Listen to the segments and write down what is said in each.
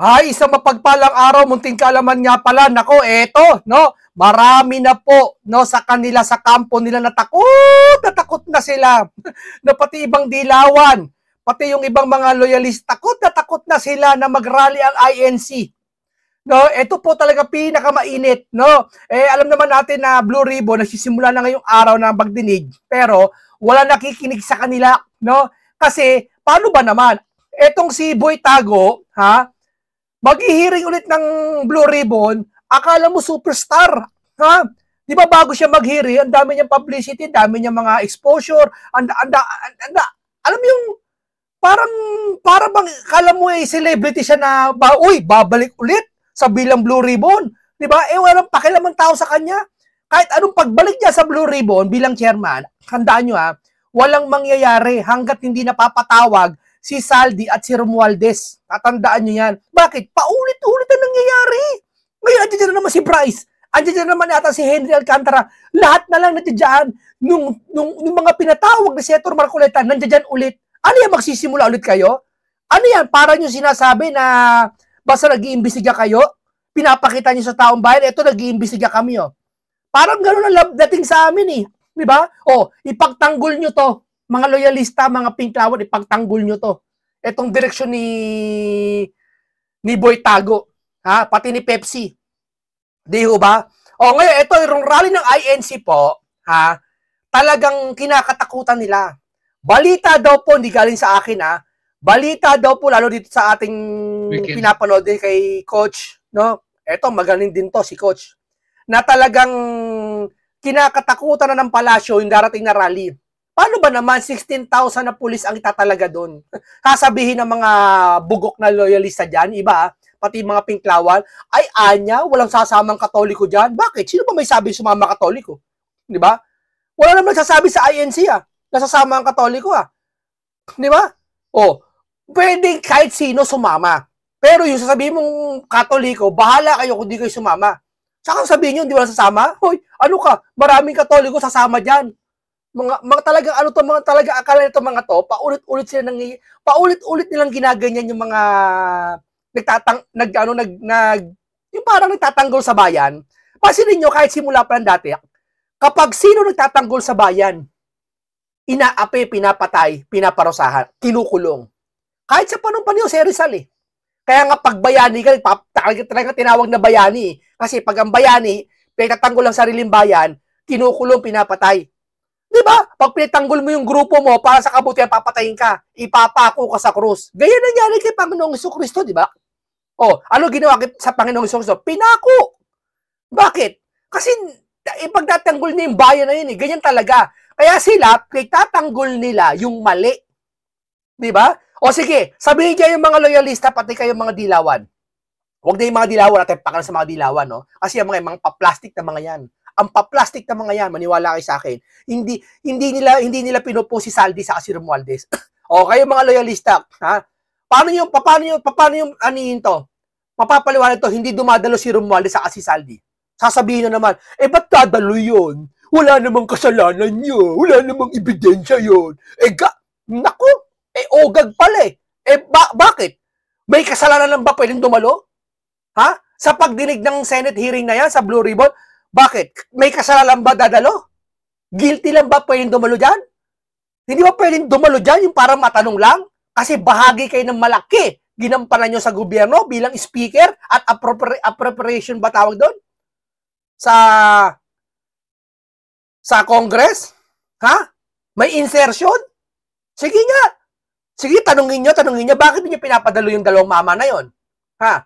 Ay, isang mapagpalang araw, munting kaalaman nga pala. Nako, eto, no? Marami na po, no, sa kanila, sa kampo nila natakot na sila. Na pati ibang dilawan, pati yung ibang mga loyalista, takot na sila na mag-rally ang INC. No, ito po talaga pinakamainit, no? Alam naman natin na Blue Ribbon nagsisimula na ngayong araw na magdinig, pero wala nakikinig sa kanila, no? Kasi paano ba naman? Etong si Boy Tago, ha? Maghihiring ulit ng Blue Ribbon, akala mo superstar, ha? Di ba bago siya maghiring, ang dami niyang publicity, ang dami niyang mga exposure, alam mo yung para bang kala mo celebrity siya na babalik ulit sa bilang Blue Ribbon, di ba? Walang pakialam ang tao sa kanya. Kahit anong pagbalik niya sa Blue Ribbon bilang chairman, handaan niyo walang mangyayari hanggat hindi napapatawag si Saldi at si Romualdez. Tatandaan nyo yan. Bakit? Paulit-ulit ang nangyayari. Ngayon, andyan na naman si Bryce. Andyan na naman yata si Henry Alcantara. Lahat na lang nandiyan. Nung mga pinatawag ni Senator Marcoleta, nandiyan ulit. Ano yan, magsisimula ulit kayo? Ano yan? Para nyo sinasabi na basta nag-iimbestiga kayo, pinapakita nyo sa taong bayan, eto nag-iimbestiga kami. Parang gano'n ang dating sa amin Di ba? Ipagtanggol nyo to. Mga loyalista, mga pinklawan, ipagtanggol nyo to. Etong direksyon ni Boy Tago, ha? Pati ni Pepsi. Di ho ba? Ngayon, ito, yung rally ng INC po, ha? Talagang kinakatakutan nila. Balita daw po, hindi galing sa akin, ha? Balita daw po, lalo dito sa ating pinapanood din kay Coach, no? Ito, magaling din to, si Coach. Na talagang kinakatakutan na ng palasyo yung darating na rally. Paano ba naman 16,000 na pulis ang itatalaga doon? Kasabihin ng mga bugok na loyalista dyan, iba, pati mga pinklawan, ay anya, walang sasamang Katoliko dyan. Bakit? Sino ba may sabi sumama Katoliko? Di ba? Wala naman sasabi sa INC nasasama ang Katoliko Di ba? Pwede kahit sino sumama. Pero yung sasabihin mong Katoliko, bahala kayo kung di kayo sumama. Saka sabihin nyo, hindi wala sasama? Hoy, ano ka? Maraming Katoliko sasama dyan. Mga talagang mga talaga akala nito mga to, paulit-ulit nilang ginaganyan yung mga yung parang nagtatanggol sa bayan. Pansinin niyo kahit simula pa ng dati, kapag sino nagtatanggol sa bayan, inaapi, pinapatay, pinaparusahan, kinukulong. Kahit sa panahon pa ni Jose Rizal Kaya nga pag bayani ka, talaga tinawag na bayani Kasi pag ang bayani, pinagtatanggol ang sariling bayan, kinukulong, pinapatay. Di ba? Pag pinatanggol mo yung grupo mo para sa kabutihan, papatayin ka. Ipapako ka sa krus. Ganyan nangyari kay Panginoong Jesucristo, di ba? Ano ginawa sa Panginoong Jesucristo? Pinako. Bakit? Kasi ipagtatanggol niya yung bayan na yun Ganyan talaga. Kaya sila, pinagtatanggol nila yung mali. Di ba? Sige, sabihin niya yung mga loyalista, pati kayo mga dilawan. Huwag na yung mga dilawan natin pakal sa mga dilawan, no? Kasi yung mga pa-plastic na mga yan. Ang pa-plastic na mga yan, maniwala kayo sa akin, hindi nila pinupo si Saldi sa si Romualdez. Kayo mga loyalista, ha? Paano yung anihin to? Mapapaliwanag to, hindi dumadalo si Romualdez sa si Saldi. Sasabihin na naman, ba't dadalo yun? Wala namang kasalanan yun. Wala namang ebidensya yun. Naku, ogag pala bakit? May kasalanan lang ba pwedeng dumalo? Ha? Sa pagdinig ng Senate hearing na yan, sa Blue Ribbon, bakit? May kasalanan ba dadalo? Guilty lang ba pwedeng dumalo dyan? Hindi ba pwedeng dumalo dyan yung parang matanong lang? Kasi bahagi kayo ng malaki. Ginampanan nyo sa gobyerno bilang speaker at appropriation ba tawag doon? Sa Congress? Ha? May insertion? Sige nga. Sige, tanungin nyo, bakit niyo pinapadalo yung dalawang mama na yon? Ha?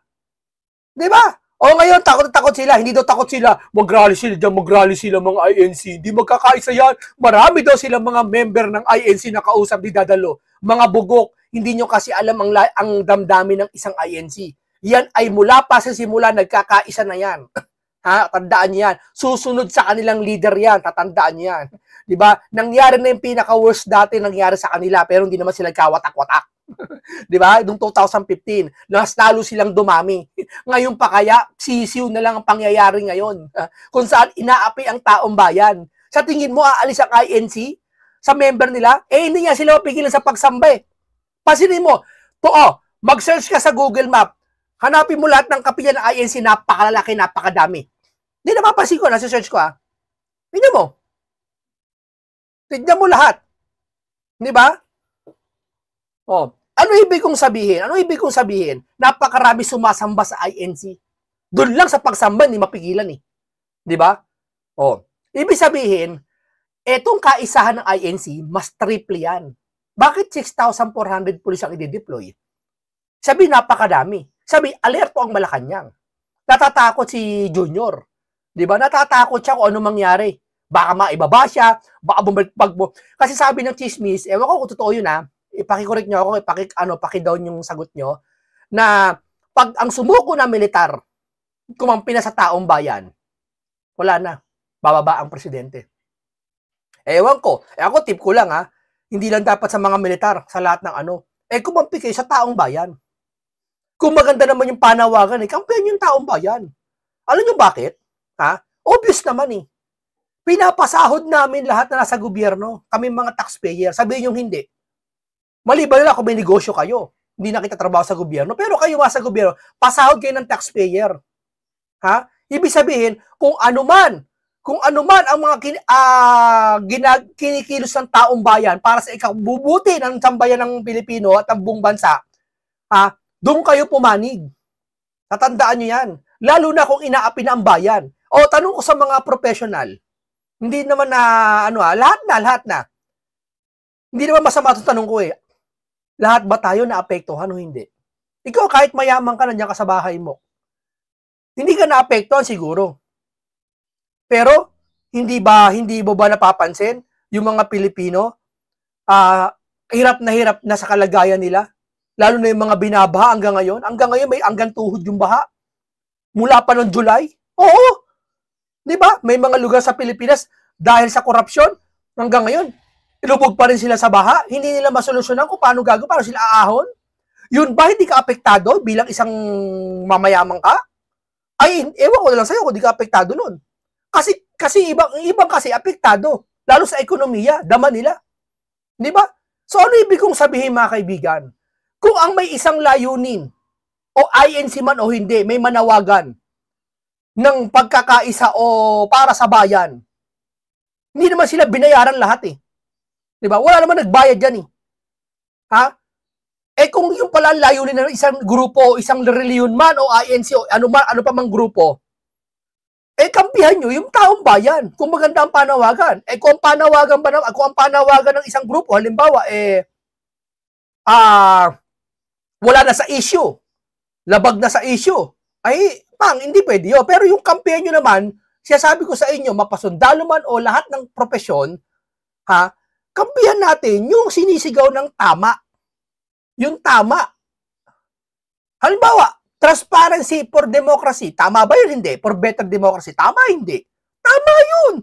Di ba? Ngayon, takot sila. Hindi daw takot sila. Mag-rally sila mga INC. Hindi magkakaisa yan. Marami daw sila mga member ng INC na kausap di dadalo. Mga bugok. Hindi nyo kasi alam ang damdamin ng isang INC. Yan ay mula pa sa simula, nagkakaisa na yan. Ha? Tandaan niyo yan. Susunod sa kanilang leader yan. Tatandaan niyo yan. Di ba? Nangyari na yung pinaka-worst dati nangyari sa kanila, pero hindi naman sila kawatak-watak. Di ba? Noong 2015, lalo silang dumami. Ngayon pa kaya, sisiw na lang ang pangyayari ngayon. Kung saan inaapi ang taong bayan. Sa tingin mo, aalis ang INC sa member nila? Hindi nga sila mapigilan sa pagsamba Pasinin mo, mag-search ka sa Google Map, Hanapin mo lahat ng kapilya ng INC, napakalalaki, napakadami. Hindi napapansin ko, nasa search ko Tignan mo. Tignan mo lahat. Di ba? Oh, ano ibig kong sabihin? Ano ibig kong sabihin? Napakarami sumasamba sa INC. Doon lang sa pagsamba, ni mapigilan eh. Di ba? Oh, ibig sabihin, etong kaisahan ng INC, mas triple yan. Bakit 6,400 pulis ang i-deploy? Sabi, napakadami. Sabi, alerto ang Malacanang. Natatakot si Junior. Di ba? Natatakot siya kung ano mangyari. Baka maibaba siya, baka bumagbo. Kasi sabi ng chismis, ewan ko kung totoo yun ipaki-correct nyo ako, paki-down yung sagot nyo, na pag ang sumuko na militar, kumampi na sa taong bayan, wala na. Bababa ang presidente. Ewan ko. Ako, tip ko lang hindi lang dapat sa mga militar, sa lahat ng kumampi kayo sa taong bayan. Kung maganda naman yung panawagan, kampihan yung taong bayan. Alam nyo bakit? Obvious naman Pinapasahod namin lahat na nasa gobyerno. Kami mga taxpayer. Sabihin yung hindi. Maliban na kung may negosyo kayo. Hindi na kita trabaho sa gobyerno. Pero kayo sa gobyerno, pasahod kayo ng taxpayer. Ibig sabihin, kung ano man ang mga kinikilos ng taong bayan para sa ikabubuti ng sambayan ng Pilipino at ang buong bansa, doon kayo pumanig. Tatandaan nyo yan. Lalo na kung inaapi na ang bayan. O, tanong ko sa mga professional. Hindi naman na, lahat na. Hindi naman masama itong tanong ko Lahat ba tayo naapektuhan o hindi? Ikaw, kahit mayaman ka, nandiyan ka sa bahay mo. Hindi ka naapektuhan siguro. Pero, hindi mo ba napapansin yung mga Pilipino, hirap na sa kalagayan nila? Lalo na yung mga binabaha hanggang ngayon. Hanggang ngayon, may hanggang tuhod yung baha. Mula pa noong July. Oo. Di ba? May mga lugar sa Pilipinas, dahil sa korupsyon, hanggang ngayon, ilubog pa rin sila sa baha. Hindi nila masolusyonan kung paano sila aahon. Yun ba, hindi ka apektado bilang isang mamayamang ka? Ay, ewan ko na lang sa'yo kung hindi ka apektado nun. Kasi ibang kasi apektado. Lalo sa ekonomiya, dama nila. Di ba? So, ano ibig kong sabihin, mga kaibigan? Kung ang may isang layunin, o INC man o hindi, may manawagan ng pagkakaisa o para sa bayan, hindi naman sila binayaran lahat Diba? Wala naman nagbayad dyan kung yung pala ang layunin ng isang grupo, isang reliyon man o INC o ano pa mang grupo, kampihan nyo yung taong bayan kung maganda ang panawagan. Kung ang panawagan ng isang grupo, halimbawa, wala na sa issue, labag na sa issue, hindi pwede yun. Pero yung kampihan nyo naman, sabi ko sa inyo, mapasundalo man o lahat ng profesyon, kampihan natin yung sinisigaw ng tama. Yung tama. Halimbawa, transparency for democracy. Tama ba yun? Hindi. For better democracy. Tama, hindi. Tama yun.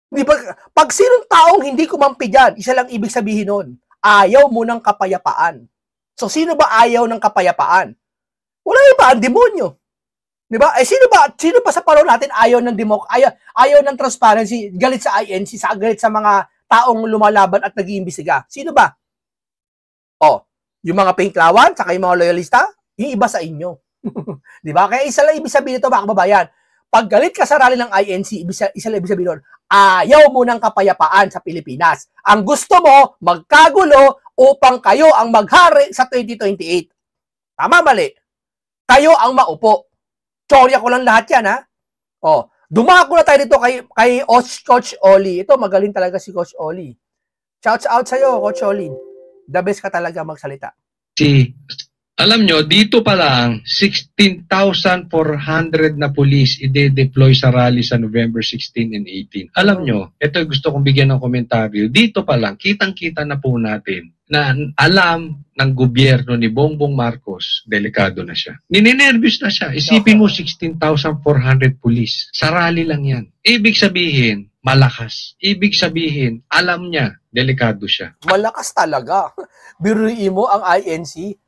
Di ba? Pag sinong taong hindi kumampi dyan, isa lang ibig sabihin nun, ayaw mo ng kapayapaan. So, sino ba ayaw ng kapayapaan? Wala iba, ang demonyo. Di ba? Sino pa sa panahon natin ayaw ng transparency, galit sa INC, galit sa mga taong lumalaban at nag-iimbestiga? Sino ba? Yung mga pinklawan, saka yung mga loyalista, yung iba sa inyo. Di ba? Kaya isa lang ibig sabihin ito, mga kababayan. Pag galit ka sa rally ng INC, isa lang ibig sabihin nun, ayaw mo ng kapayapaan sa Pilipinas. Ang gusto mo, magkagulo upang kayo ang maghari sa 2028. Tama, mali? Kayo ang maupo. Tsorya ko lang lahat yan, dumako na tayo dito kay Coach Oli. Ito, magaling talaga si Coach Oli. Shouts out sa'yo, Coach Oli. The best ka talaga magsalita. Alam nyo, dito pa lang, 16,400 na police ide-deploy sa rally sa November 16 and 18. Alam nyo, ito gusto kong bigyan ng komentaryo. Dito pa lang, kitang-kita na po natin na alam ng gobyerno ni Bongbong Marcos, delikado na siya. Ninenervous na siya. Isipin mo, 16,400 police. Sa rally lang yan. Ibig sabihin, malakas. Ibig sabihin, alam niya, delikado siya. Malakas talaga. Biruin mo ang INC,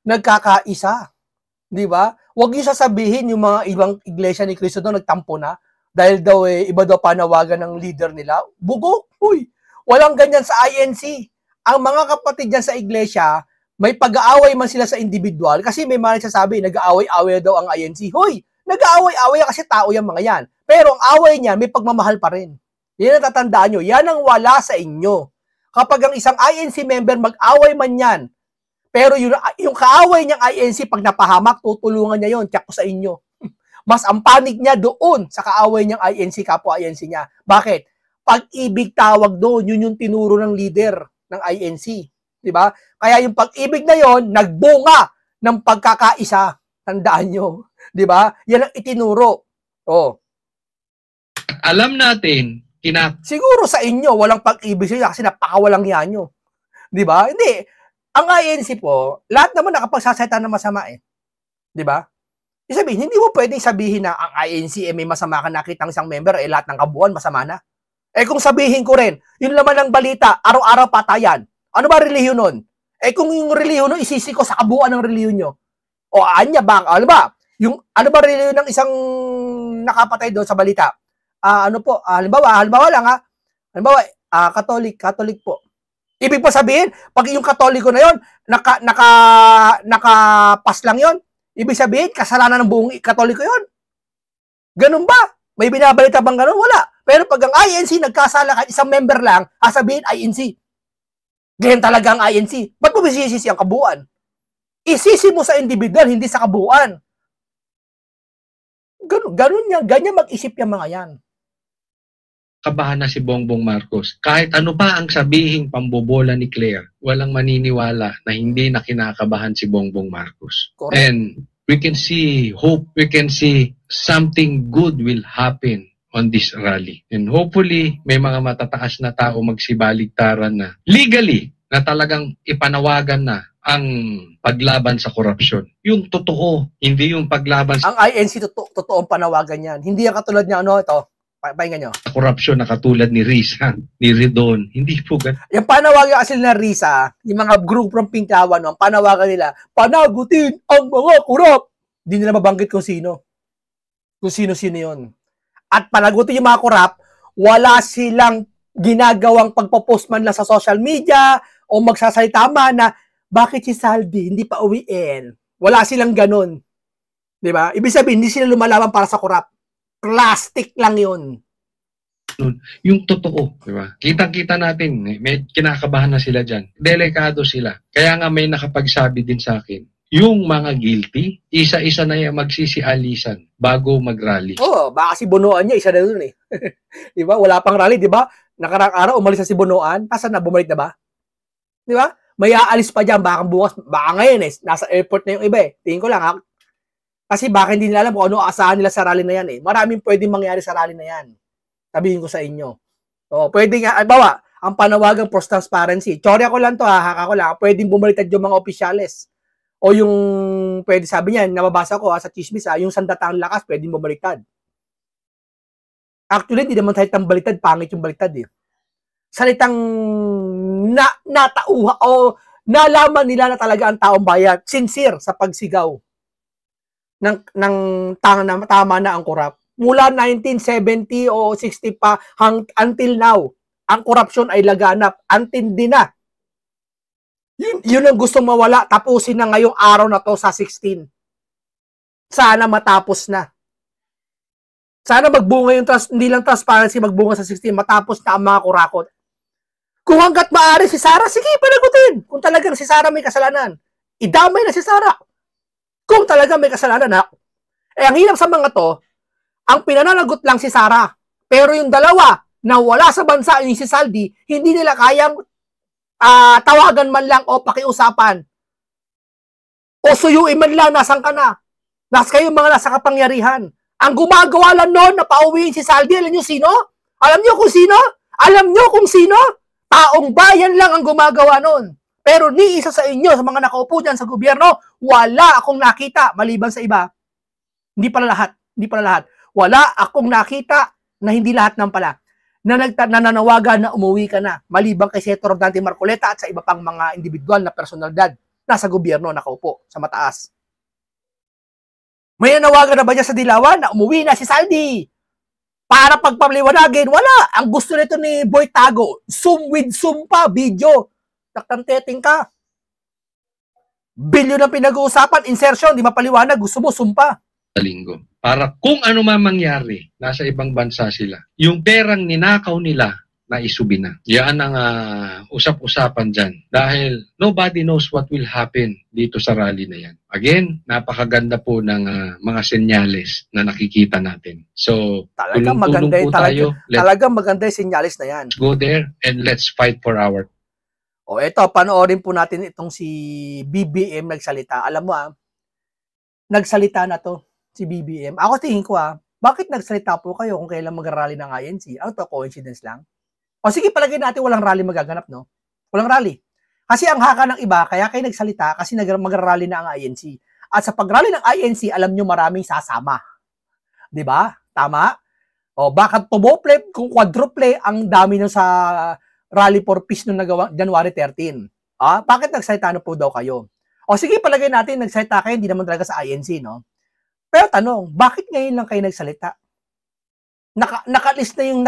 nagkakaisa. Di ba? Huwag niyo sasabihin yung mga ibang iglesia ni Cristo doon nagtampo na dahil daw iba daw panawagan ng leader nila. Bugok. Uy, walang ganyan sa INC. Ang mga kapatid dyan sa iglesia, may pag-aaway man sila sa individual, kasi may mga nagsasabi, nag-aaway-aaway daw ang INC. Hoy, nag-aaway-aaway kasi tao yung mga yan. Pero ang away niya, may pagmamahal pa rin. Yan ang tatandaan nyo. Yan ang wala sa inyo. Kapag ang isang INC member mag-away man yan, pero yung kaaway niyang INC, pag napahamak, tutulungan niya yon, tiyak ko sa inyo. Mas ang panig niya doon sa kaaway niyang INC, kapwa INC niya. Bakit? Pag-ibig tawag doon, yun yung tinuro ng leader ng INC. Diba? Kaya yung pag-ibig na yon, nagbunga ng pagkakaisa. Tandaan nyo. Diba? Yan ang itinuro. Oh. Alam natin, siguro sa inyo, walang pag-ibig siya kasi napakawalang yan nyo. Diba? Hindi. Ang INC po, lahat naman nakapagsasalita ng masama eh. Diba? Sabihin, hindi mo pwedeng sabihin na ang INC may masama ka nakitang isang member, lahat ng kabuuan masama na. Kung sabihin ko rin, yun naman ng balita, araw-araw patayan. Ano ba relihiyon nun? Kung yung relihiyon nun, isisi ko sa kabuuan ng relihiyon nyo. O anya ba? Ano ba? Ano ba relihiyon ng isang nakapatay doon sa balita? Halimbawa lang Catholic po. Ibig po sabihin, pag yung Katoliko na yon, nakapas lang yon, ibig sabihin, kasalanan ng buong Katoliko yon. Ganun ba? May binabalita bang ganun? Wala. Pero pag ang INC nagkasala kahit isang member lang, sabihin INC. Ganyan talaga ang INC. Ba't mo bisisisi ang kabuuan? Isisi mo sa individual, hindi sa kabuuan. Ganyan mag-isip yung mga yan. Kabahan na si Bongbong Marcos. Kahit ano pa ang sabihing pambobola ni Claire, walang maniniwala na hindi na kinakabahan si Bongbong Marcos. Correct. And we can see hope, we can see something good will happen on this rally. And hopefully, may mga matataas na tao magsibaligtaran na legally na talagang ipanawagan na ang paglaban sa korupsyon. Yung totoo, hindi yung paglaban sa... Ang INC, totoong panawagan yan. Hindi yung katulad niya, ito, pakinggan nyo. Korupsyon na katulad ni Risa, ni Redon, hindi po ganun. Yung panawagan kasi na Risa, yung mga group from Pinklawan, ang panawagan nila, panagutin ang mga korap. Hindi nila mabanggit kung sino. Kung sino-sino yun. At panagutin yung mga korap, wala silang ginagawang pagpo-post man lang sa social media o magsasalita man na bakit si Saldi hindi pa uwiin. Wala silang ganun. Diba? Ibig sabihin, hindi sila lumalaban para sa korap. Plastic lang yun. Yung totoo, di ba? Kitang-kita natin, may kinakabahan na sila dyan. Delikado sila. Kaya nga may nakapagsabi din sa akin, yung mga guilty, isa-isa na yung magsisialisan bago mag-rally. Baka si Bonoan niya, isa na dun eh. Di ba? Wala pang rally, di ba? Nakarang araw, umalis na si Bonoan. Asan na? Bumalik na ba? Di ba? May aalis pa dyan. Baka bukas, baka ngayon eh. Nasa airport na yung iba eh. Tingin ko lang ha. Kasi baka hindi nila alam kung ano asahan nila sa rally na yan eh. Maraming pwedeng mangyari sa rally na yan. Sabihin ko sa inyo. Pwede nga, bawa, ang panawagang for transparency. Tsorya ko lang to ha, haka ko lang. Pwedeng bumaliktad yung mga opisyales. O yung, pwede sabi niya, nababasa ko sa chismis yung sandatang lakas, pwedeng bumaliktad. Actually, hindi naman salitang baliktad, pangit yung baliktad eh. Salitang natauha o nalaman nila na talaga ang taong bayan, sincere sa pagsigaw ng tama na ang korap. Mula 1970 o 60 pa until now, ang korupsyon ay laganap. Antindi na. Yun ang gustong mawala. Tapusin na ngayong araw na to sa 16. Sana matapos na. Sana magbunga yung hindi lang transparency, magbunga sa 16. Matapos na ang mga kurakot. Kung hanggat maaari si Sara, sige, panagutin. Kung talagang si Sara may kasalanan, idamay na si Sara. Kung talaga may kasalanan ha. Ang hirap sa mga to, ang pinananagot lang si Sara. Pero yung dalawa na wala sa bansa, yung si Saldi, hindi nila kayang tawagan man lang o pakiusapan. O suyuin man lang, nasan ka na? Kayong mga nasa kapangyarihan. Ang gumagawa lang noon na pauwiin si Saldi, alam nyo sino? Alam nyo kung sino? Alam nyo kung sino? Taong bayan lang ang gumagawa noon. Pero ni isa sa inyo, sa mga nakaupo dyan sa gobyerno, wala akong nakita, maliban sa iba. Hindi pala lahat. Wala akong nakita na hindi lahat ng pala. Na nananawagan na umuwi ka na, maliban kay Senator Dante Marcoleta at sa iba pang mga individual na personalidad na sa gobyerno nakaupo sa mataas. May nanawagan na ba niya sa Dilawan na umuwi na si Saldi? Para pagpaliwanagin, wala. Ang gusto nito ni Boy Tago, Zoom with Zoom pa, video. Taktanteting ka. Bilyon ang pinag-uusapan, insertion, di mapaliwanag, gusto mo, sumpa. Linggo. Para kung ano man mangyari, nasa ibang bansa sila. Yung perang ninakaw nila, na isubi na. Yan ang usap-usapan dyan. Dahil nobody knows what will happen dito sa rally na yan. Again, napakaganda po ng mga senyales na nakikita natin. So, talagang maganda po tayo. Talagang maganda yung senyales na yan. Let's go there and let's fight for our... O eto, panoorin po natin itong si BBM nagsalita. Alam mo nagsalita na to si BBM. Ako tingin ko bakit nagsalita po kayo kung kailan mag-rally ng INC? Ano to, coincidence lang? O sige, palagay natin walang rally magaganap, no? Walang rally. Kasi ang haka ng iba, kaya kayo nagsalita kasi mag-rally na ang INC. At sa pag-rally ng INC, alam nyo maraming sasama. Diba? Tama? O baka tumople, kung quadruple, ang dami nyo sa Rally for Peace nung nagawa January 13. Bakit nagsalita na po daw kayo? O sige, palagay natin nagsalita kayo, hindi naman talaga sa INC, no? Pero tanong, bakit ngayon lang kayo nagsalita? Nakaalis na yung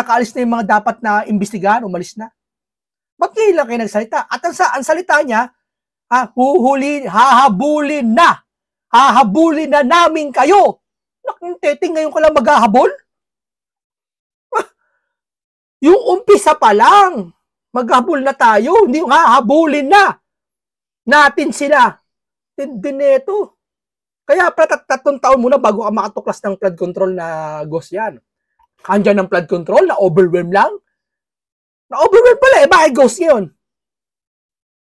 mga dapat na imbestigahan, umalis na. Ba't ngayon lang kayo nagsalita? At ang salita niya, hahabulin na namin kayo. Nakinteting ngayon ka lang maghahabol? Yung umpisa pa lang, maghabol na tayo, hindi yung hahabulin na natin sila. Dineto. Kaya 3 taon muna bago ka makatuklas ng flood control na ghost yan. Andyan ng flood control, na-overwhelm lang. Na-overwhelm pala, bakit ghost yun?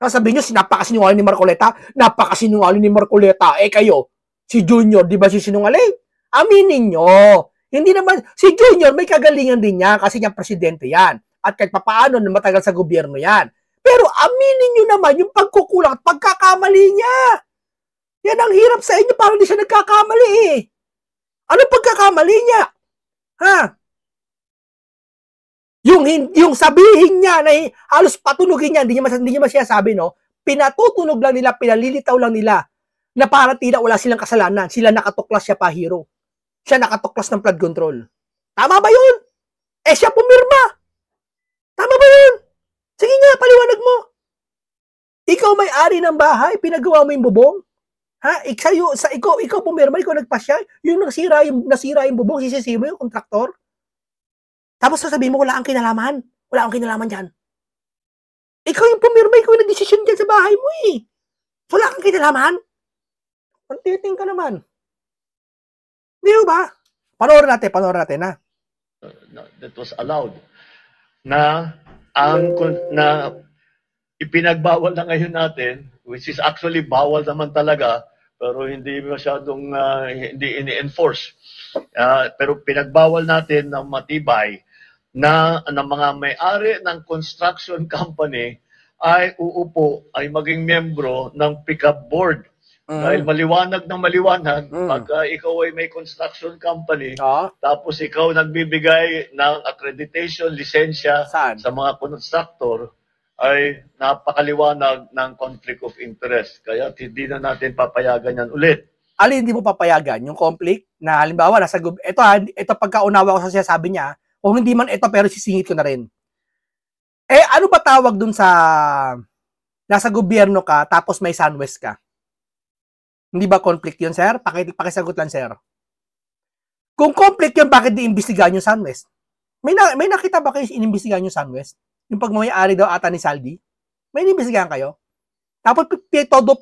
Sabihin nyo, napakasinungaling ni Marcoleta. Napakasinungaling ni Marcoleta. Kayo, si Junior, di ba si sinungaling? Aminin nyo. Hindi naman, si Junior may kagalingan din niya kasi niya presidente yan. At kahit papaano na matagal sa gobyerno yan. Pero aminin nyo naman yung pagkukulang at pagkakamali niya. Yan ang hirap sa inyo, parang di siya nagkakamali Ano pagkakamali niya? Yung sabihin niya na halos patunugin niya, hindi niya masasabi, no? Pinatutunog lang nila, pinalilitaw lang nila na para tila wala silang kasalanan. Sila nakatuklas, siya pa hero. Siya nakatuklas ng flood control. Tama ba yun? Siya pumirma. Tama ba yun? Sige nga, paliwanag mo. Ikaw may-ari ng bahay, pinagawa mo yung bubong? Ikaw pumirma, ikaw nagpasya, yung nasira yung bubong, sisisi mo yung kontraktor. Tapos sasabihin mo, wala kang kinalaman. Wala kang kinalaman dyan. Ikaw yung pumirma, ikaw yung nag-desisyon dyan sa bahay mo Wala kang kinalaman. Pantiting ka naman. Di ba? Panoorin natin That was allowed. Na ipinagbawal na ngayon natin, which is actually bawal naman talaga, pero hindi masyadong hindi ini-enforce. Pero pinagbawal natin ng matibay na mga may-ari ng construction company ay uupo, ay maging membro ng pick-up board. Dahil maliwanag ng maliwanag, pagka ikaw ay may construction company, tapos ikaw nagbibigay ng accreditation, lisensya sa mga constructor, ay napakaliwanag ng conflict of interest. Kaya hindi na natin papayagan yan ulit. Alin hindi mo papayagan? Yung conflict na halimbawa, ito pagkaunawa ko sa sinasabi niya, kung hindi man ito pero sisingit ko na rin. Ano ba tawag dun sa nasa gobyerno ka tapos may SunWest ka? Hindi ba conflict yun, sir? Pakisagot lang, sir. Kung conflict yun, bakit di-imbestigahan yung SunWest? May nakita ba kayo inimbestigahan yung SunWest? Yung pagmamayari daw ata ni Saldi? May inimbestigahan kayo? Tapos todo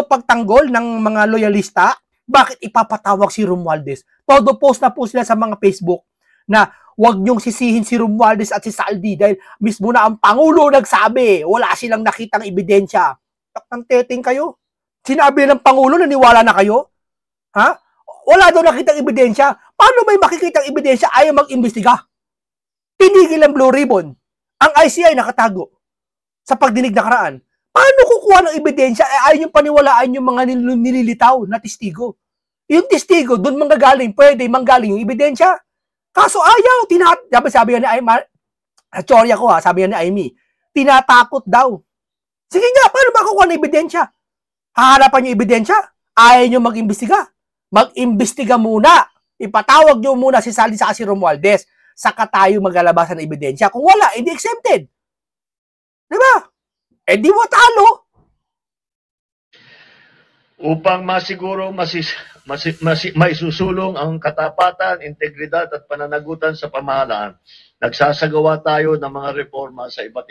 pagtanggol ng mga loyalista, bakit ipapatawag si Romualdez? Todo post na po sila sa mga Facebook na wag niyong sisihin si Romualdez at si Saldi dahil mismo na ang Pangulo nagsabi, wala silang nakitang ebidensya. Takang-teting kayo. Sinabi ng Pangulo, naniwala na kayo? Wala daw nakitang ebidensya. Paano may makikitang ebidensya ayaw mag-imbestiga? Tinigil ang Blue Ribbon. Ang ICI nakatago sa pagdinig na karaan. Paano kukuha ng ebidensya? Ayaw yung paniwalaan yung mga nililitaw na testigo. Yung testigo, doon manggagaling, pwede manggaling yung ebidensya. Kaso ayaw, sabi nga ni Amy, sabi nga ni Amy, tinatakot daw. Sige nga, paano makukuha ng ebidensya? Hahanapan yung ebidensya? Ayaw nyo mag-imbestiga? Mag-imbestiga muna. Ipatawag nyo muna si Saldi sa si Romualdez. Saka tayo maglalabasan ng ebidensya. Kung wala, hindi exempted. Diba? Di mo talo. upang masiguro maisusulong ang katapatan, integridad at pananagutan sa pamahalaan. Nagsasagawa tayo ng mga reforma sa iba't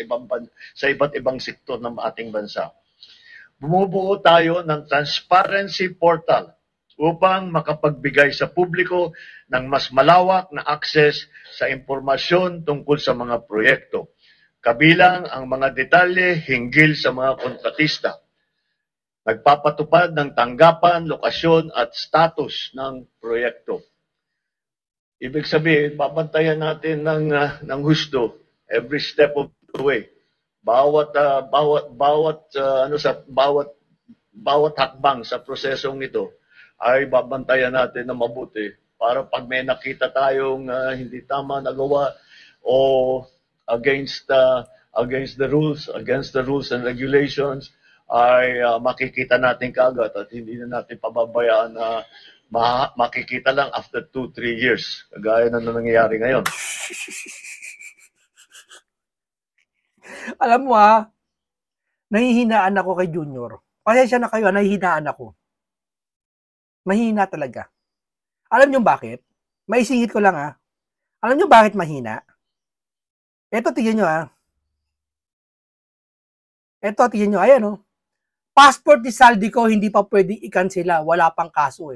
ibang sektor ng ating bansa. Bumubuo tayo ng transparency portal upang makapagbigay sa publiko ng mas malawak na access sa impormasyon tungkol sa mga proyekto, kabilang ang mga detalye hinggil sa mga kontratista. Nagpapatupad ng tanggapan, lokasyon at status ng proyekto. Ibig sabihin, babantayan natin ng husto every step of the way. Bawat hakbang sa prosesong ito ay babantayan natin na mabuti para pag may nakita tayong hindi tama nagawa o against the rules and regulations ay makikita natin kaagad at hindi na natin pababayaan na makikita lang after 2-3 years, kagaya na nangyayari ngayon. Alam mo nahihinaan ako kay Junior. Pasensya na kayo, nahihinaan ako. Mahina talaga. Alam niyo bakit? Maisingit ko lang Alam niyo bakit mahina? Ito, tignan niyo Ito, tignan niyo, ayan Passport ni Saldico, hindi pa pwedeng i-cancela. Wala pang kaso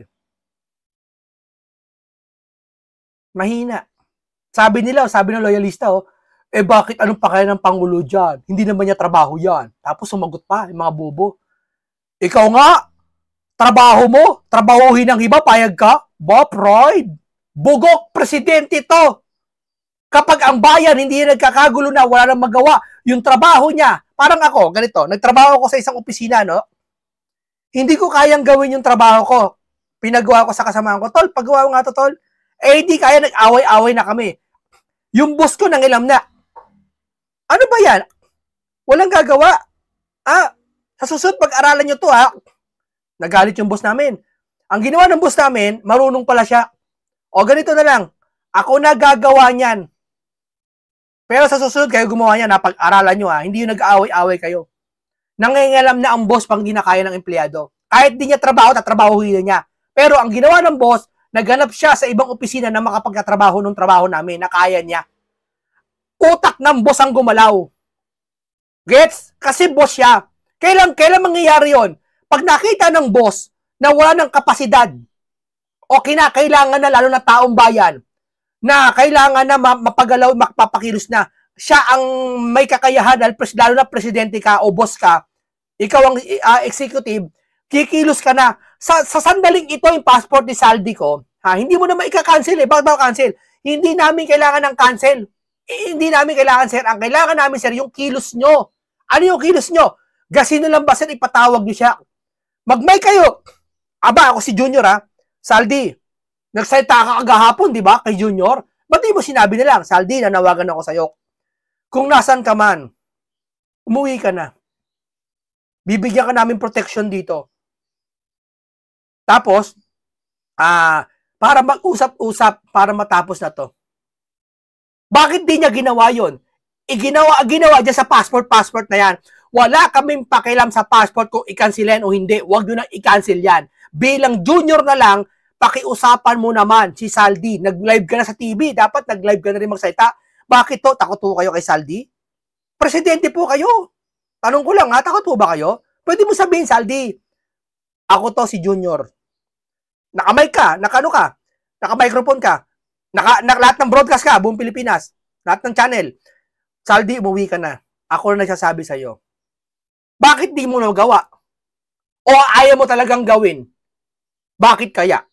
Mahina. Sabi ng loyalista, bakit anong pakailan ng Pangulo dyan? Hindi naman niya trabaho yan. Tapos sumagot pa, yung mga bobo. Ikaw nga, trabaho mo, trabahuhin ng iba, payag ka? Pride. Bugok, presidente to. Kapag ang bayan hindi nagkakagulo na, wala nang magawa, yung trabaho niya, parang ako, ganito, nagtrabaho ako sa isang opisina, hindi ko kayang gawin yung trabaho ko. Pinagawa ko sa kasamahan ko, tol, paggawa ko nga to, tol, di kaya, nag-away-away na kami. Yung boss ko nangilam na. Ano ba yan? Walang gagawa. Sa susunod, pag-aralan nyo to, nagalit yung boss namin. Ang ginawa ng boss namin, marunong pala siya. O ganito na lang, ako na gagawa niyan. Pero sa susunod, kayo gumawa niya, pag-aralan nyo hindi yung nag-aaway-away kayo. Nangingialam na ang boss pag hindi na kaya ng empleyado. Kahit di niya trabaho, tatrabahuhin niya. Pero ang ginawa ng boss, naghanap siya sa ibang opisina na makapagkatrabaho ng trabaho namin na kaya niya. Utak ng boss ang gumalaw. Gets? Kasi boss siya. Kailan mangyayari yon? Pag nakita ng boss na wala ng kapasidad o kinakailangan na lalo na taong bayan na kailangan na mapagalaw, mapapakilos na siya ang may kakayahan lalo na presidente ka o boss ka, ikaw ang executive, kikilos ka na. Sa sandaling ito yung passport ni Saldico, hindi mo na maika-cancel Bakit ba cancel? Hindi namin kailangan ng cancel. Hindi namin kailangan, sir. Ang kailangan namin, sir, yung kilos nyo. Ano yung kilos nyo? Gasino lang ba, sir, ipatawag nyo siya? Mag-mic kayo. Ako si Junior, Saldi, nagsalita ka kagahapon, di ba, kay Junior? Ba't di mo sinabi na lang, Saldi, nanawagan ako sa'yo. Kung nasan ka man, umuwi ka na. Bibigyan ka namin protection dito. Tapos, para mag-usap-usap, para matapos na to. Bakit di niya ginawa yun? Ginawa dyan sa passport na yan. Wala kaming pakialam sa passport kung i-cancelin o hindi. Huwag nyo na i-cancel yan. Bilang Junior na lang, pakiusapan mo naman si Saldi. Nag-live ka na sa TV. Dapat nag-live ka na rin magsalita. Bakit to? Takot po kayo kay Saldi? Presidente po kayo. Tanong ko lang takot po ba kayo? Pwede mo sabihin, Saldi, ako to si Junior. Nakamay ka, naka-microphone ka, lahat ng broadcast ka, buong Pilipinas, lahat ng channel. Saldi, umuwi ka na. Ako na nagsasabi sa'yo. Bakit di mo nagawa? O ayaw mo talagang gawin? Bakit kaya?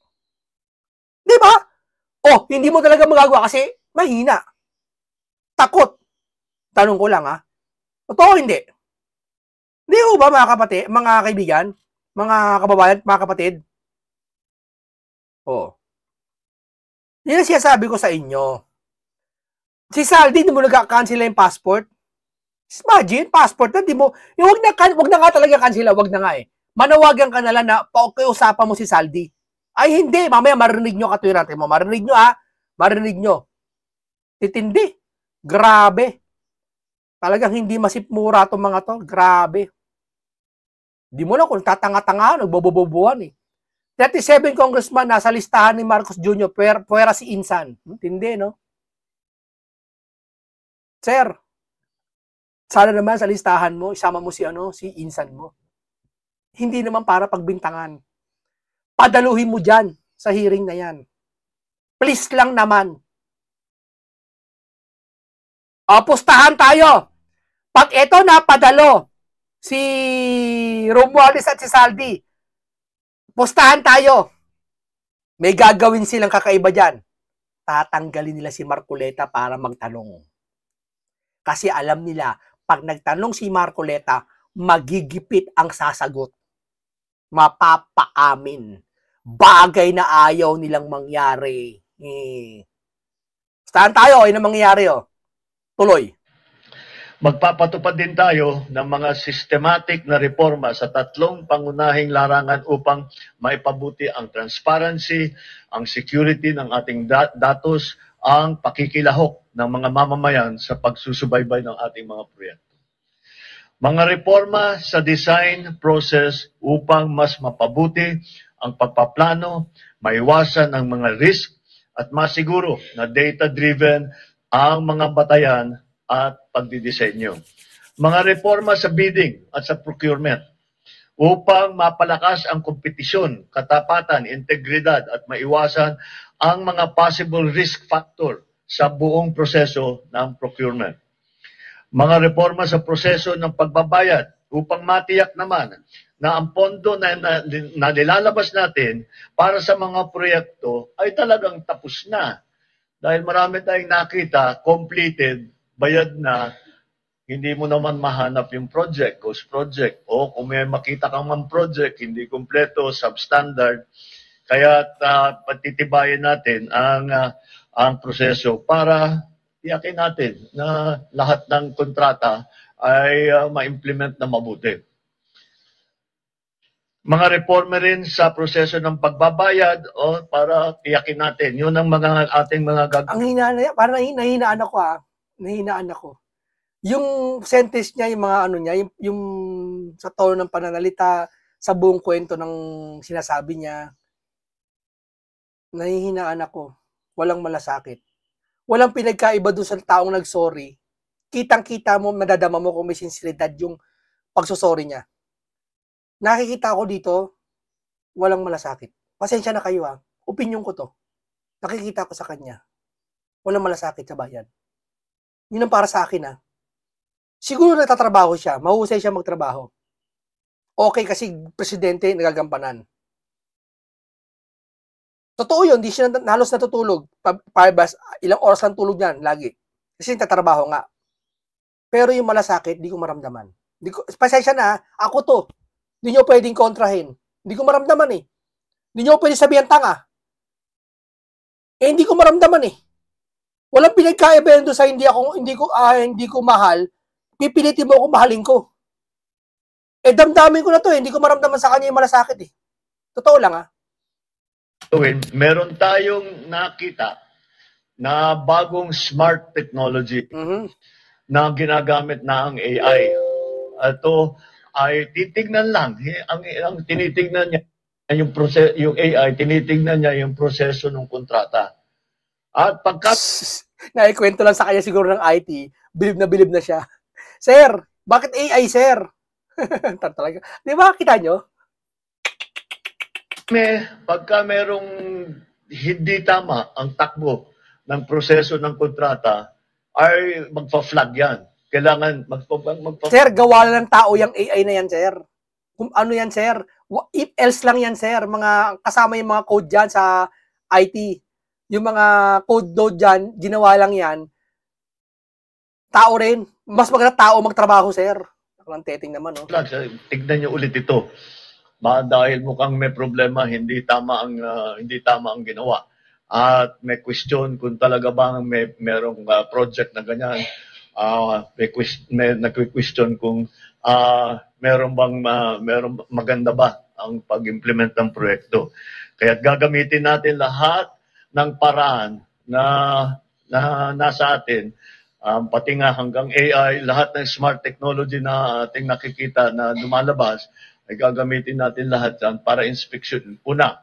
Di ba? Hindi mo talaga magagawa kasi mahina. Takot. Tanong ko lang Totoo hindi? Hindi ko ba mga kaibigan, mga kababayan, mga kapatid? Yan ang sinasabi ko sa inyo. Si Saldi, hindi mo nag-cancel yung passport. Imagine, passport na, di mo, wag na nga talaga cancel, wag na nga Manawagan ka na lang na pausapan mo si Saldi. Ay hindi, mamaya marinig nyo katwiran mo. Marinig nyo marinig nyo. Titindi. Grabe. Talagang hindi masipmura itong mga to. Grabe. Di mo lang kung tatanga-tanga, nagbobobobuhan eh. 37 congressman nasa listahan ni Marcos Jr. Puwera si Insan. Tindi, no? Sir, sana naman sa listahan mo, isama mo si Insan mo. Hindi naman para pagbintangan. Padaluhin mo dyan sa hearing na yan. Please lang naman. Pustahan tayo. Pag ito na padalo, si Romualdez at si Saldi, pustahan tayo. May gagawin silang kakaiba dyan. Tatanggalin nila si Marcoleta para magtanong. Kasi alam nila, pag nagtanong si Marcoleta, magigipit ang sasagot. Mapapaamin. Bagay na ayaw nilang mangyari. Saan tayo? Ano mangyayari? Tuloy. Magpapatupad din tayo ng mga systematic na reforma sa tatlong pangunahing larangan upang maipabuti ang transparency, ang security ng ating datos, ang pakikilahok ng mga mamamayan sa pagsusubaybay ng ating mga proyekto. Mga reforma sa design process upang mas mapabuti ang pagpaplano, maiwasan ang mga risk at masiguro na data-driven ang mga batayan at pagdidisenyo. Mga reforma sa bidding at sa procurement upang mapalakas ang kompetisyon, katapatan, integridad at maiwasan ang mga possible risk factor sa buong proseso ng procurement. Mga reforma sa proseso ng pagbabayad upang matiyak naman na ang pondo na nilalabas natin para sa mga proyekto ay talagang tapos na. Dahil marami tayong nakita, completed, bayad na, hindi mo naman mahanap yung project, ghost project. O kung may makita kang man project, hindi kompleto, substandard. Kaya patitibayan natin ang proseso para tiyakin natin na lahat ng kontrata ay ma-implement na mabuti. Mga reforma rin sa proseso ng pagbabayad o para tiyakin natin. Yun ang mga ating mga gagawin. Ang hinaan, parang nahinaan ako nahinaan ako. Yung sentence niya, yung mga niya, yung sa tono ng pananalita, sa buong kwento ng sinasabi niya, nahihinaan ako. Walang malasakit. Walang pinagkaiba doon sa taong nagsorry. Kitang-kita mo, madadama mo kung may sinseridad yung pagsosorry niya. Nakikita ko dito, walang malasakit. Pasensya na kayo Opinion ko to. Nakikita ko sa kanya. Walang malasakit sa bayan. Yun ang para sa akin Siguro nagtatrabaho siya. Mahusay siya magtrabaho. Okay kasi presidente nagagampanan. Totoo yun, di siya halos natutulog. Ilang oras lang tulog yan, lagi. Kasi nagtatrabaho nga. Pero yung malasakit, di ko maramdaman. Pasensya na, ako to. Hindi nyo pwedeng kontrahin. Hindi ko maramdaman Hindi nyo pwedeng sabihan tanga. Hindi ko maramdaman Walang pinagkaiba doon sa hindi ko mahal, pipilitin mo ako mahalin ko. Damdamin ko na to hindi ko maramdaman sa kanya yung malasakit Totoo lang Meron tayong nakita na bagong smart technology na ginagamit na ang AI. Ito ay titignan lang. Ang tinitignan niya yung AI, tinitignan niya yung proseso ng kontrata. At pagka naikwento lang sa kanya siguro ng IT, bilib na siya. Sir, bakit AI, sir? Talaga. Di ba, kita nyo? Pagka merong hindi tama ang takbo ng proseso ng kontrata, ay magpa-flag yan. Kailangan Sir, gawa lang ng tao yung AI na yan, sir. Kung ano yan, sir. If else lang yan, sir. Mga kasama yung mga code dyan sa IT. Yung mga code load dyan, ginawa lang yan. Tao rin. Mas maganda tao magtrabaho, sir. Ang teting naman, Tignan nyo ulit ito. Dahil mukhang may problema, hindi tama ang ginawa. At may question kung talaga bang merong project na ganyan. May nagque-question kung merong maganda ba ang pag-implement ng proyekto. Kaya gagamitin natin lahat ng paraan na nasa atin, pati nga hanggang AI, lahat ng smart technology na ating nakikita na lumalabas, ay gagamitin natin lahat yan para inspection. Una,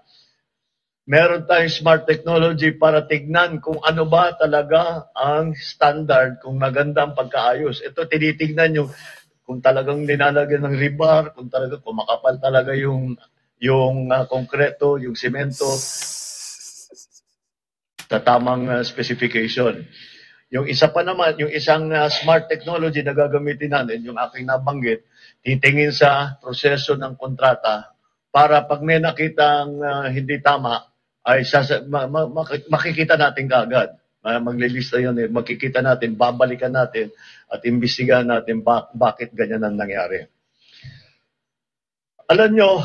meron tayong smart technology para tignan kung ano ba talaga ang standard, kung maganda ang pagkaayos. Ito, tinitignan yung kung talagang nilalagyan ng rebar, kung talagang kumakapal talaga yung konkreto, yung simento sa tamang specification. Yung isa pa naman, yung isang smart technology na gagamitin natin, yung aking nabanggit, titingin sa proseso ng kontrata para pag may nakitang hindi tama, ay makikita natin kaagad. Maglilista yun, makikita natin, babalikan natin, at imbestigahan natin bakit ganyan ang nangyari. Alam nyo,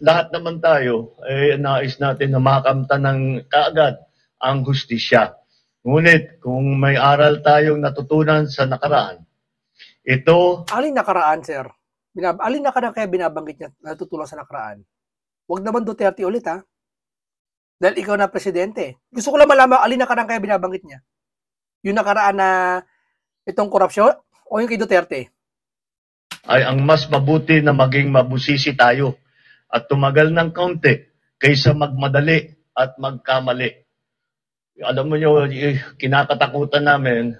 lahat naman tayo ay nais natin na makamtan ng kaagad ang hustisya. Ngunit kung may aral tayong natutunan sa nakaraan, ito... Alin nakaraan, sir? Alin nakaraan kaya binabanggit niya natutulang sa nakaraan? Huwag naman Duterte ulit, ha? Dahil ikaw na presidente. Gusto ko lang malaman alin nakaraan kaya binabanggit niya. Yung nakaraan na itong korupsyon o yung kay Duterte? Ay ang mas mabuti na maging mabusisi tayo at tumagal ng kaunti kaysa magmadali at magkamali. Alam mo nyo, kinakatakutan namin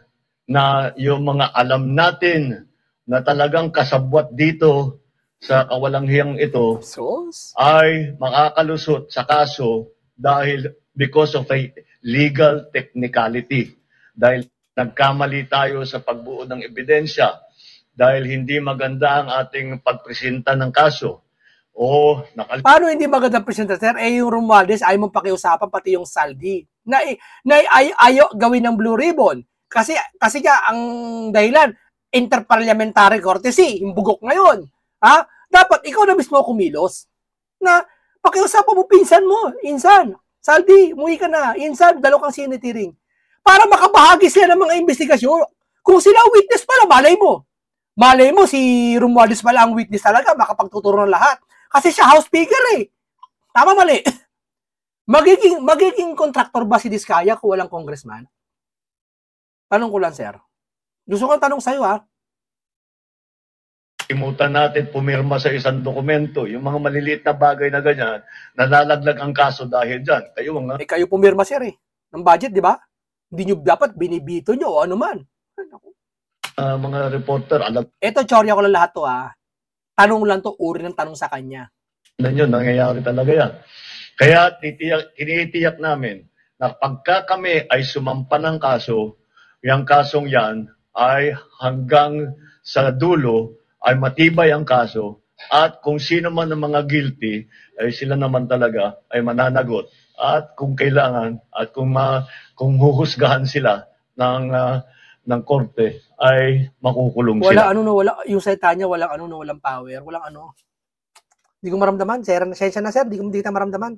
na yung mga alam natin na talagang kasabwat dito sa kawalanghiyang ito ay makakalusot sa kaso dahil because of a legal technicality. Dahil nagkamali tayo sa pagbuo ng ebidensya, dahil hindi maganda ang ating pagpresenta ng kaso. Paano hindi maganda presenta, sir? Yung Romualdez ay mong pakiusapan pati yung Saldi. Ayaw gawin ng Blue Ribbon. Kasi nga ang dahilan, interparliamentary courtesy, yung bugok ngayon. Ha? Dapat ikaw na mismo kumilos na pakiusapan mo pinsan mo, Insan, Saldi, umuwi ka na, Insan, dalaw kang sinitiring. Para makabahagi sila ng mga investigasyon. Kung sila witness pala, malay mo. Malay mo, si Romualdez pala ang witness talaga, makapagtuturo ng lahat. Kasi siya house speaker eh. Tama, mali. Magiging contractor ba si Diskaya kung walang congressman? Tanong ko lang, sir. Gusto ko tanong sa'yo, ha? Imutan natin pumirma sa isang dokumento, yung mga maliliit na bagay na ganyan, nalalaglag ang kaso dahil dyan. Kayo pumirma, sir, eh. Ng budget, di ba? Hindi nyo dapat binibito nyo o ano man. Mga reporter, alam. Ito, tsorya ko lang lahat to, ha. Tanong lang to, uri ng tanong sa kanya. Yun, nangyayari talaga yan. Kaya tinitiyak namin na pagka kami ay sumampa ng kaso, yung kasong yan ay hanggang sa dulo ay matibay ang kaso at kung sino man ang mga guilty ay sila naman talaga ay mananagot at kung kailangan at kung huhusgahan sila ng korte ay makukulong sila. Wala yung salita niya walang power, walang ano. Hindi ko maramdaman, sir, sensya na sir, hindi ko maramdaman.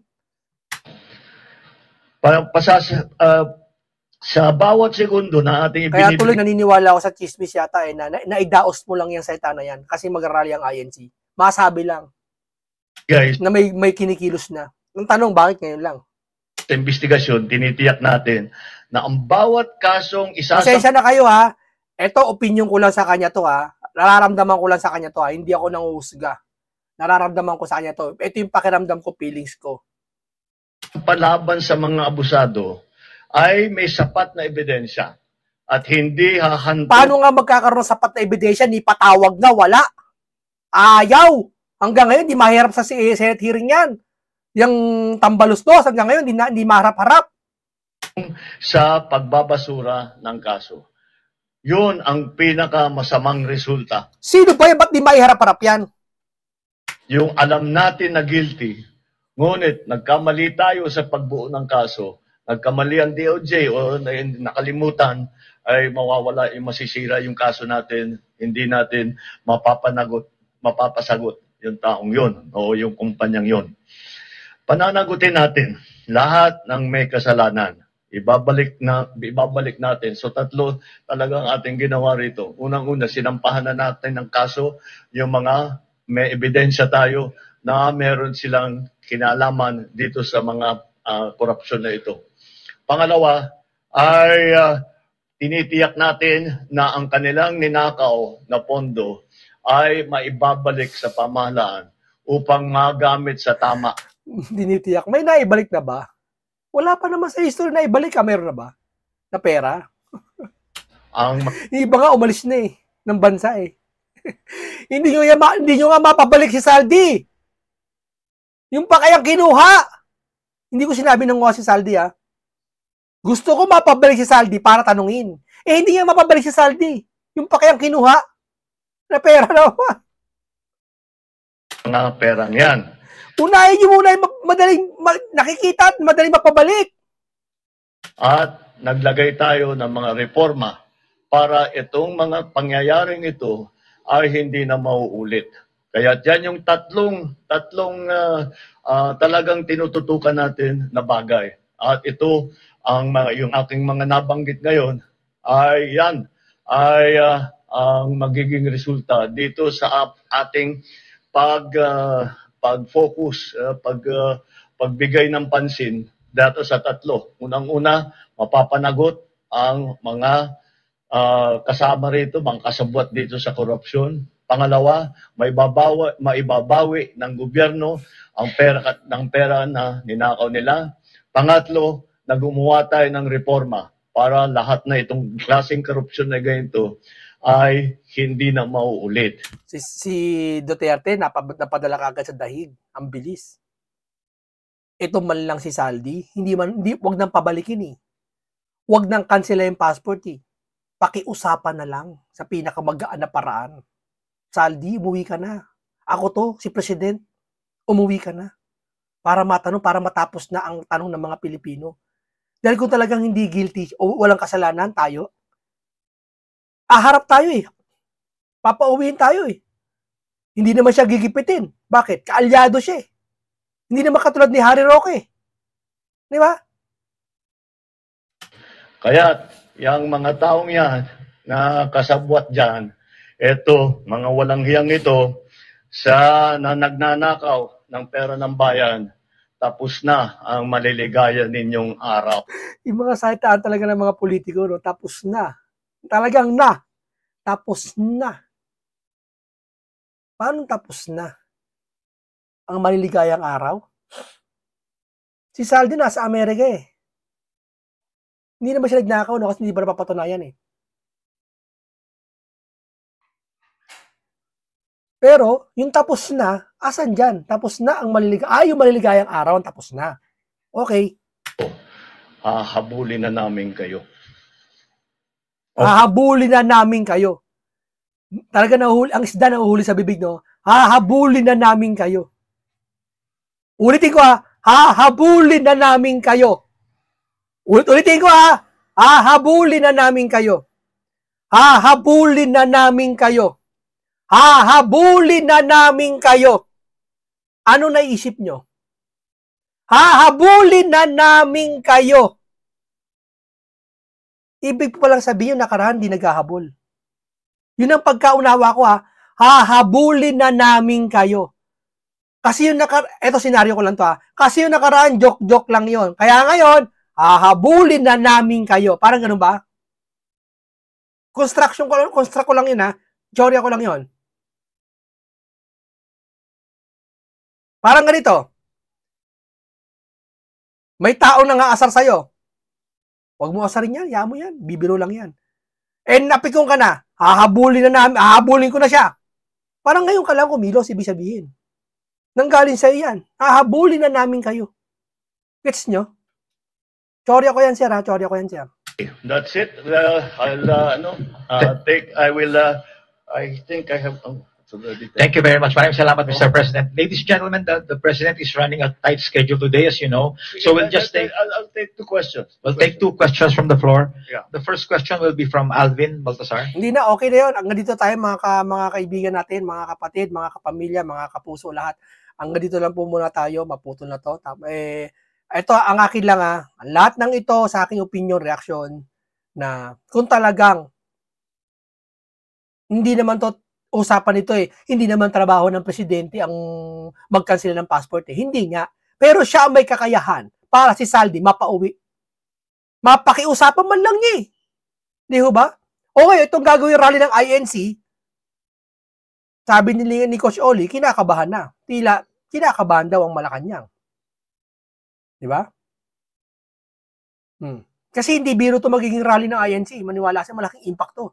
Sa bawat segundo na ating Kaya tuloy naniniwala ako sa chismis yata na naidaos mo lang yung salita na yan kasi mag-rally ang INC. Masabi lang. Guys, na may kinikilos na. Ang tanong, bakit ngayon lang? Sa investigasyon, tinitiyak natin na ang bawat kasong Pasensya na kayo ha. Ito, opinion ko lang sa kanya to ha. Nararamdaman ko lang sa kanya to ha. Hindi ako nanguhusga. Nararamdaman ko sa kanya to. Ito yung pakiramdam ko, feelings ko. Palaban sa mga abusado ay may sapat na ebidensya at hindi hahantong. Paano nga magkakaroon sapat na ebidensya? Ni patawag na, wala. Ayaw. Hanggang ngayon, di mahirap sa Senate hearing yan. Yung tambalustos, hanggang ngayon, di maharap-harap. Sa pagbabasura ng kaso. Yun ang pinakamasamang resulta. Sino ba yan? Ba't di maharap-harap yan? Yung alam natin na guilty, ngunit nagkamali tayo sa pagbuo ng kaso, nagkamali ang DOJ o nakalimutan, ay mawawala, masisira yung kaso natin, hindi natin mapapasagot yung taong yun o yung kumpanyang yun. Pananagutin natin lahat ng may kasalanan. Ibabalik natin. So tatlo talagang ating ginawa rito. Unang-una, sinampahan na natin ng kaso yung mga may ebidensya tayo na meron silang kinalaman dito sa mga korupsyon na ito. Pangalawa ay tinitiyak natin na ang kanilang ninakaw na pondo ay maibabalik sa pamahalaan upang magamit sa tama. Dinitiyak. May naibalik na ba? Wala pa naman sa history na ibalik. Meron na ba? Na pera? Ang Yung iba nga umalis na eh. Ng bansa eh. hindi nyo nga mapabalik si Saldi. Yung pa kayang kinuha. Hindi ko sinabi ng si Saldi ah. Gusto ko mapabalik si Saldi para tanungin. Eh hindi nga mapabalik si Saldi. Yung pa kayang kinuha. Na pera na ba? mga perang yan. Unahin nyo muna yung nakikita at madaling mapabalik. At naglagay tayo ng mga reforma para itong mga pangyayaring ito ay hindi na mauulit. Kaya yan yung tatlong talagang tinututukan natin na bagay. At ito, yung aking mga nabanggit ngayon, ay yan, ay ang magiging resulta dito sa ating pag-focus, pagbigay ng pansin dito sa tatlo. Unang-una, mapapanagot ang mga kasama rito, mga kasabwat dito sa korupsyon. Pangalawa, maibabawi ng gobyerno ang pera na ninakaw nila. Pangatlo, gumawa tayo ng reforma para lahat na itong klaseng korupsyon na ganito ay hindi na mauulit. Si Duterte napadala kagad sa dahig. Ang bilis. Ito man lang si Saldi, wag nang pabalikin eh. Wag nang cancela yung passport eh. Pakiusapan na lang sa pinakamagaan na paraan. Saldi, umuwi ka na. Ako to, si President, umuwi ka na. Para matapos na ang tanong ng mga Pilipino. Dahil kung talagang hindi guilty o walang kasalanan tayo, harap tayo eh. Papauwiin tayo eh. Hindi naman siya gigipitin. Bakit? Kaalyado siya eh. Hindi naman katulad ni Harry Roque. Di ba? Kaya, yung mga taong yan na kasabwat dyan, eto, mga walang hiyang ito, na nagnanakaw ng pera ng bayan, tapos na ang maliligaya ninyong araw. Yung mga salitaan talaga ng mga politiko, no? Tapos na. Talagang na. Tapos na. Paano tapos na? Ang maliligayang araw? Si Saldi nasa Amerika eh. Hindi naman siya nagnakaw, no? Kasi hindi pa napapatunayan eh. Pero, yung tapos na, asan dyan? Tapos na ang yung maliligayang araw, ang tapos na. Okay. Hahabulin na namin kayo. Hahabulin na namin kayo. Talaga ang isda na uhuli sa bibig, no? Hahabulin na namin kayo. Ulitin ko hahabulin na namin kayo. Ulitin ko hahabulin na namin kayo. Hahabulin na namin kayo. Hahabulin na namin kayo. Ano naisip nyo? Hahabulin na namin kayo. Ibig pa lang sabihin yung nakaraan, di naghahabol. Yun ang pagkaunawa ko hahabulin na namin kayo. Kasi yung eto senaryo ko lang to Kasi yung nakaraan, joke lang yon. Kaya ngayon, hahabulin na namin kayo. Parang ganun ba? Construct ko lang yun Teorya ko lang yon. Parang ganito. May tao na nga asar sa'yo. Huwag mo asarin yan. Hayaan mo yan. Bibiro lang yan. Napikong ka na. Hahabulin ko na siya. Parang ngayon ka lang kumilos, ibig sabihin. Nanggaling sa'yo yan. Hahabulin na namin kayo. Gets nyo? Teorya ko yan, sir. Teorya ko yan, sir. That's it. I think I have... Thank you very much. Maraming salamat, Mr. President. Ladies and gentlemen, the President is running a tight schedule today, as you know. So we'll just take... I'll take two questions. We'll take two questions from the floor. Yeah. The first question will be from Alvin Baltasar. Hindi na, okay na yun. Hanggang dito tayo, mga kaibigan natin, mga kapatid, mga kapamilya, mga kapuso, lahat. Hanggang dito lang po muna tayo. Maputol na to. Ito, ang akin lang lahat ng ito sa aking opinion, reaction, na kung talagang hindi naman to usapan ito hindi naman trabaho ng presidente ang mag-cancel ng passport Hindi nga. Pero siya ang may kakayahan para si Saldi mapauwi. Mapakiusapan man lang niya Di ho ba? Okay, itong gagawin rally ng INC, Sabi ni Coach Oli, kinakabahan na. Tila, kinakabahan daw ang Malacanang. Di ba? Kasi hindi biro to magiging rally ng INC. Maniwala siya, malaking impact to.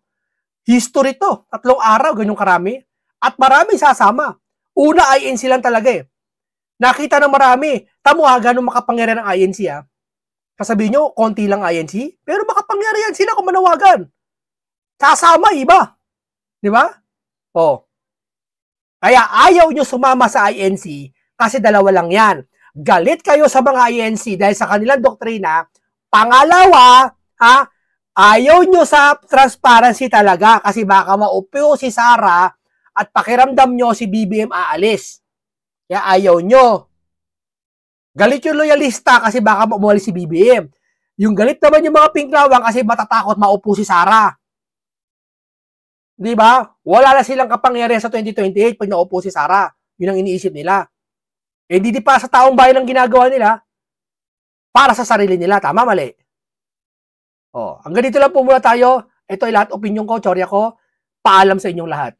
History to. 3 araw, ganyong karami. At marami sasama. Una, INC lang talaga eh. Nakita ng marami. Tamo ganun makapangyarihan ng INC ha. Kasabihin nyo, konti lang INC. Pero makapangyarihan sila kung manawagan. Sasama, iba. Di ba? Kaya ayaw nyo sumama sa INC kasi dalawa lang yan. Galit kayo sa mga INC dahil sa kanilang doktrina. Pangalawa, ayaw nyo sa transparency talaga kasi baka maupo si Sara at pakiramdam nyo si BBM aalis. Kaya ayaw nyo. Galit yung loyalista kasi baka umalis si BBM. Yung galit naman yung mga pinklawang kasi matatakot maupo si Sara. Di ba? Wala na silang kapangyarihan sa 2028 pag naupo si Sara. Yun ang iniisip nila. Hindi pa sa taong bayan ang ginagawa nila para sa sarili nila. Tama, mali? Hanggang dito lang po muna tayo. Ito ay lahat opinion ko, tsorya ko. Paalam sa inyong lahat.